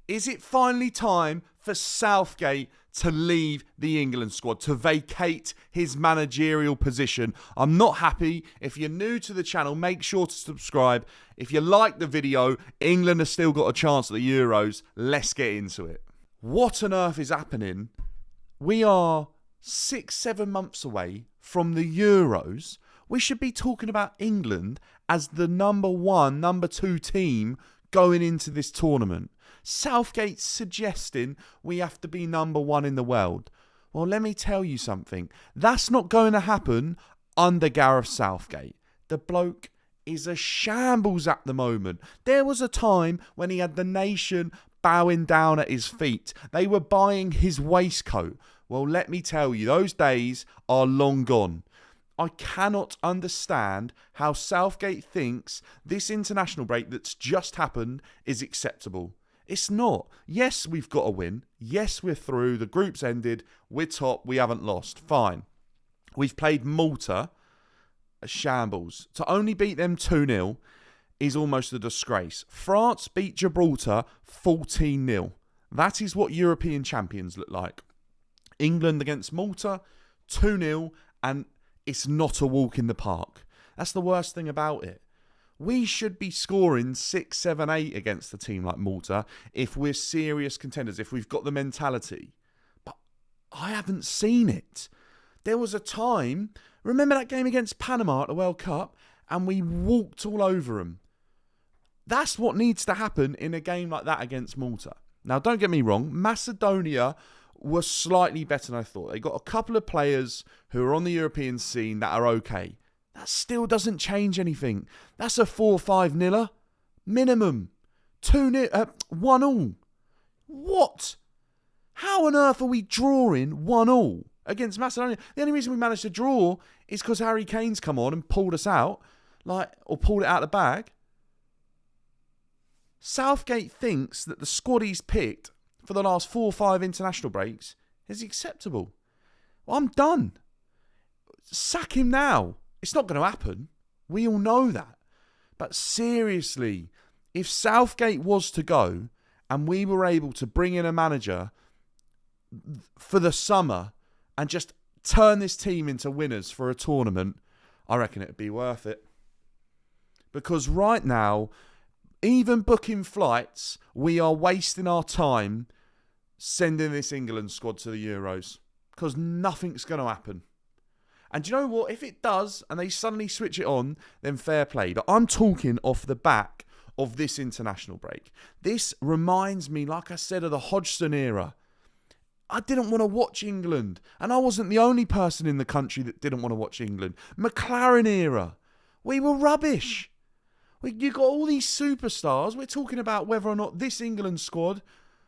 Is it finally time for Southgate to leave the England squad, to vacate his managerial position? I'm not happy. If you're new to the channel, make sure to subscribe. If you like the video, England has still got a chance at the Euros. Let's get into it. What on earth is happening? We are 6-7 months away from the Euros. We should be talking about England as the number 1, number 2 team going into this tournament. Southgate's suggesting we have to be number 1 in the world. Well, let me tell you something. That's not going to happen under Gareth Southgate. The bloke is a shambles at the moment. There was a time when he had the nation bowing down at his feet. They were buying his waistcoat. Well, let me tell you, those days are long gone. I cannot understand how Southgate thinks this international break that's just happened is acceptable. It's not. Yes, we've got a win. Yes, we're through. The group's ended. We're top. We haven't lost. Fine. We've played Malta, a shambles. To only beat them 2-0 is almost a disgrace. France beat Gibraltar 14-0. That is what European champions look like. England against Malta, 2-0, and it's not a walk in the park. That's the worst thing about it. We should be scoring 6, 7, 8 against a team like Malta if we're serious contenders, if we've got the mentality. But I haven't seen it. There was a time, remember that game against Panama at the World Cup, and we walked all over them. That's what needs to happen in a game like that against Malta. Now, don't get me wrong, Macedonia were slightly better than I thought. They got a couple of players who are on the European scene that are okay. That still doesn't change anything. That's a 4-5-0 minimum. 2-0, 1-1. What? How on earth are we drawing 1-1 against Macedonia? The only reason we managed to draw is because Harry Kane's come on and pulled us out, or pulled it out of the bag. Southgate thinks that the squad he's picked for the last 4 or 5 international breaks is acceptable. Well, I'm done. Sack him now. It's not going to happen. We all know that. But seriously, if Southgate was to go and we were able to bring in a manager for the summer and just turn this team into winners for a tournament, I reckon it'd be worth it. Because right now, even booking flights, we are wasting our time sending this England squad to the Euros. Because nothing's going to happen. And do you know what? If it does, and they suddenly switch it on, then fair play. But I'm talking off the back of this international break. This reminds me, like I said, of the Hodgson era. I didn't want to watch England. And I wasn't the only person in the country that didn't want to watch England. McLaren era. We were rubbish. You got all these superstars. We're talking about whether or not this England squad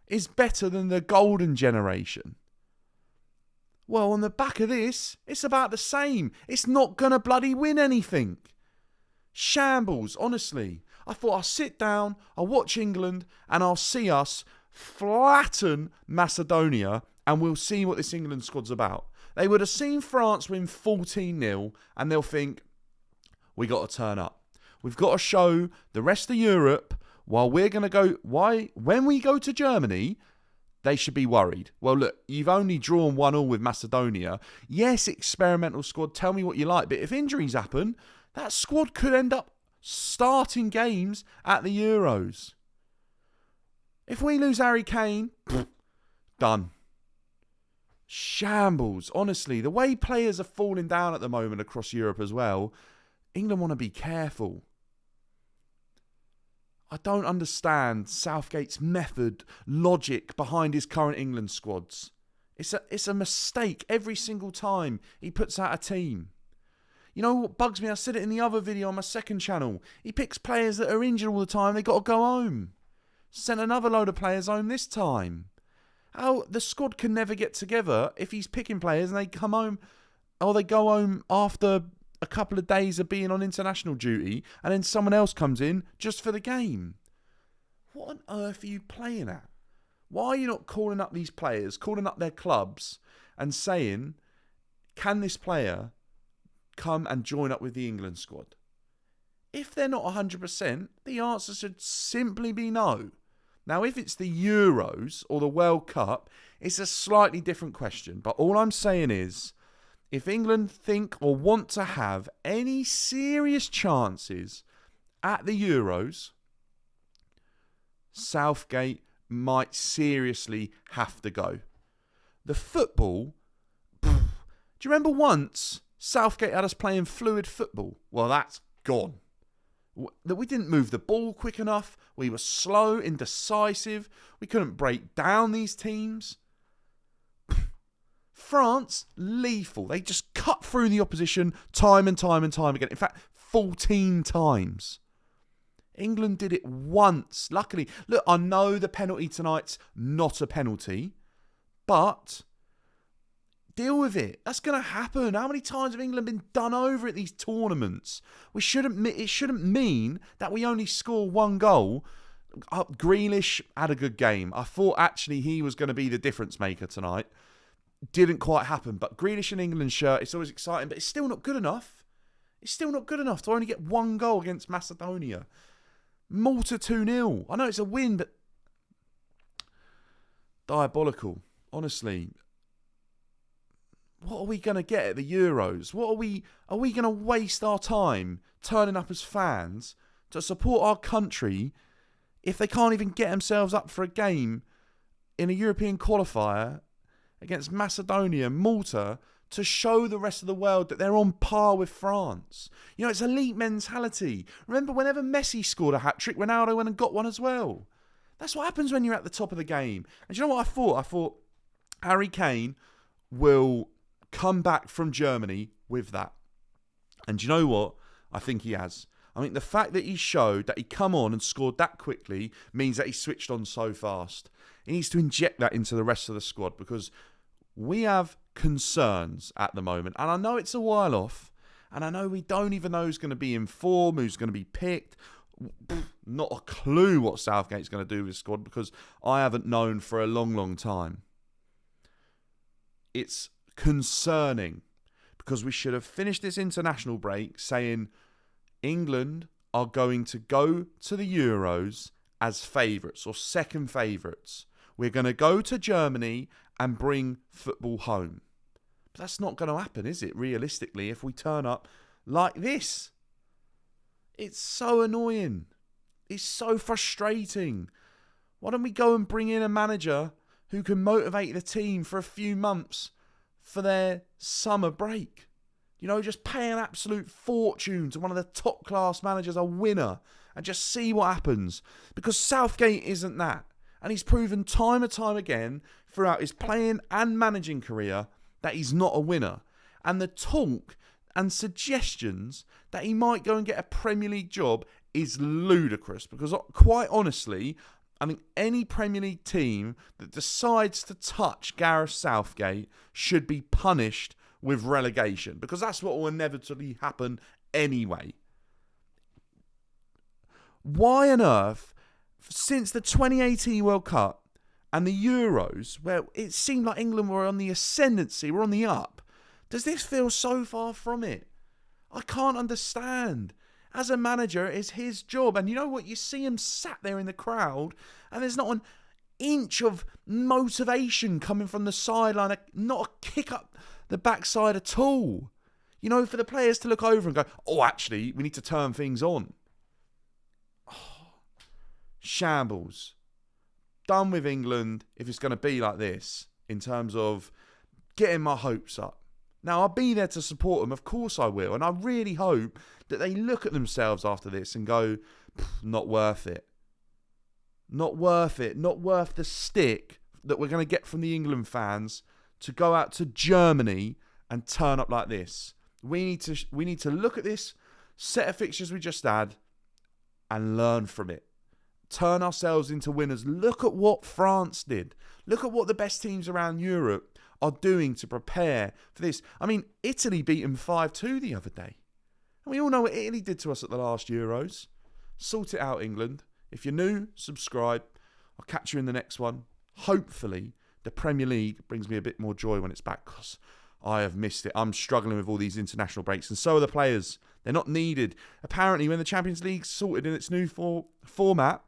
is better than the golden generation. Well, on the back of this, it's about the same. It's not going to bloody win anything. Shambles, honestly. I thought I'll sit down, I'll watch England, and I'll see us flatten Macedonia, and we'll see what this England squad's about. They would have seen France win 14-0, and they'll think, we got to turn up. We've got to show the rest of Europe while we're going to go... When we go to Germany, they should be worried. Well, look, you've only drawn 1-1 with Macedonia. Yes, experimental squad, tell me what you like. But if injuries happen, that squad could end up starting games at the Euros. If we lose Harry Kane, done. Shambles. Honestly, the way players are falling down at the moment across Europe as well, England want to be careful. I don't understand Southgate's method, logic behind his current England squads. It's a mistake every single time he puts out a team. You know what bugs me? I said it in the other video on my second channel. He picks players that are injured all the time. They got to go home. Sent another load of players home this time. How the squad can never get together if he's picking players and they come home, or they go home after a couple of days of being on international duty, and then someone else comes in just for the game. What on earth are you playing at? Why are you not calling up these players, calling up their clubs and saying, can this player come and join up with the England squad? If they're not 100%, the answer should simply be no. Now, if it's the Euros or the World Cup, it's a slightly different question. But all I'm saying is, if England think or want to have any serious chances at the Euros, Southgate might seriously have to go. The football, do you remember once Southgate had us playing fluid football? Well, that's gone. That we didn't move the ball quick enough. We were slow, indecisive. We couldn't break down these teams. France, lethal. They just cut through the opposition time and time and time again. In fact, 14 times. England did it once. Luckily, look, I know the penalty tonight's not a penalty, but deal with it. That's going to happen. How many times have England been done over at these tournaments? It shouldn't mean that we only score one goal. Grealish had a good game. I thought actually he was going to be the difference maker tonight. Didn't quite happen. But Grealish in England's shirt, it's always exciting, but it's still not good enough. It's still not good enough to only get one goal against Macedonia. Malta 2-0. I know it's a win, but diabolical. Honestly. What are we going to get at the Euros? Are we going to waste our time turning up as fans to support our country if they can't even get themselves up for a game in a European qualifier against Macedonia, Malta, to show the rest of the world that they're on par with France? You know, it's elite mentality. Remember, whenever Messi scored a hat-trick, Ronaldo went and got one as well. That's what happens when you're at the top of the game. And do you know what I thought? I thought Harry Kane will come back from Germany with that. And do you know what? I think he has. I think the fact that he showed that he come on and scored that quickly means that he switched on so fast. He needs to inject that into the rest of the squad, because we have concerns at the moment. And I know it's a while off, and I know we don't even know who's going to be in form, who's going to be picked. Not a clue what Southgate's going to do with his squad, because I haven't known for a long, long time. It's concerning, because we should have finished this international break saying England are going to go to the Euros as favourites or second favourites. We're going to go to Germany and bring football home. But that's not going to happen, is it, realistically, if we turn up like this? It's so annoying. It's so frustrating. Why don't we go and bring in a manager who can motivate the team for a few months for their summer break? You know, just pay an absolute fortune to one of the top class managers, a winner, and just see what happens. Because Southgate isn't that. And he's proven time and time again throughout his playing and managing career that he's not a winner. And the talk and suggestions that he might go and get a Premier League job is ludicrous. Because quite honestly, I think any Premier League team that decides to touch Gareth Southgate should be punished with relegation, because that's what will inevitably happen anyway. Why on earth, since the 2018 World Cup and the Euros, where it seemed like England were on the ascendancy, were on the up, does this feel so far from it? I can't understand. As a manager, it's his job. And you know what? You see him sat there in the crowd, and there's not an inch of motivation coming from the sideline, not a kick up the backside at all. You know, for the players to look over and go, oh, actually, we need to turn things on. Oh, shambles. Done with England if it's going to be like this in terms of getting my hopes up. Now, I'll be there to support them. Of course I will. And I really hope that they look at themselves after this and go, not worth it. Not worth it. Not worth the stick that we're going to get from the England fans to go out to Germany and turn up like this. We need to look at this set of fixtures we just had and learn from it. Turn ourselves into winners. Look at what France did. Look at what the best teams around Europe are doing to prepare for this. I mean, Italy beat them 5-2 the other day. And we all know what Italy did to us at the last Euros. Sort it out, England. If you're new, subscribe. I'll catch you in the next one. Hopefully, the Premier League brings me a bit more joy when it's back, because I have missed it. I'm struggling with all these international breaks, and so are the players. They're not needed. Apparently, when the Champions League's sorted in its new format,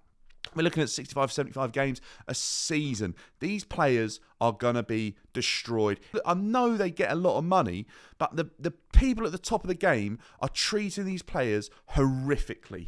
We're looking at 65, 75 games a season. These players are going to be destroyed. I know they get a lot of money, but the people at the top of the game are treating these players horrifically.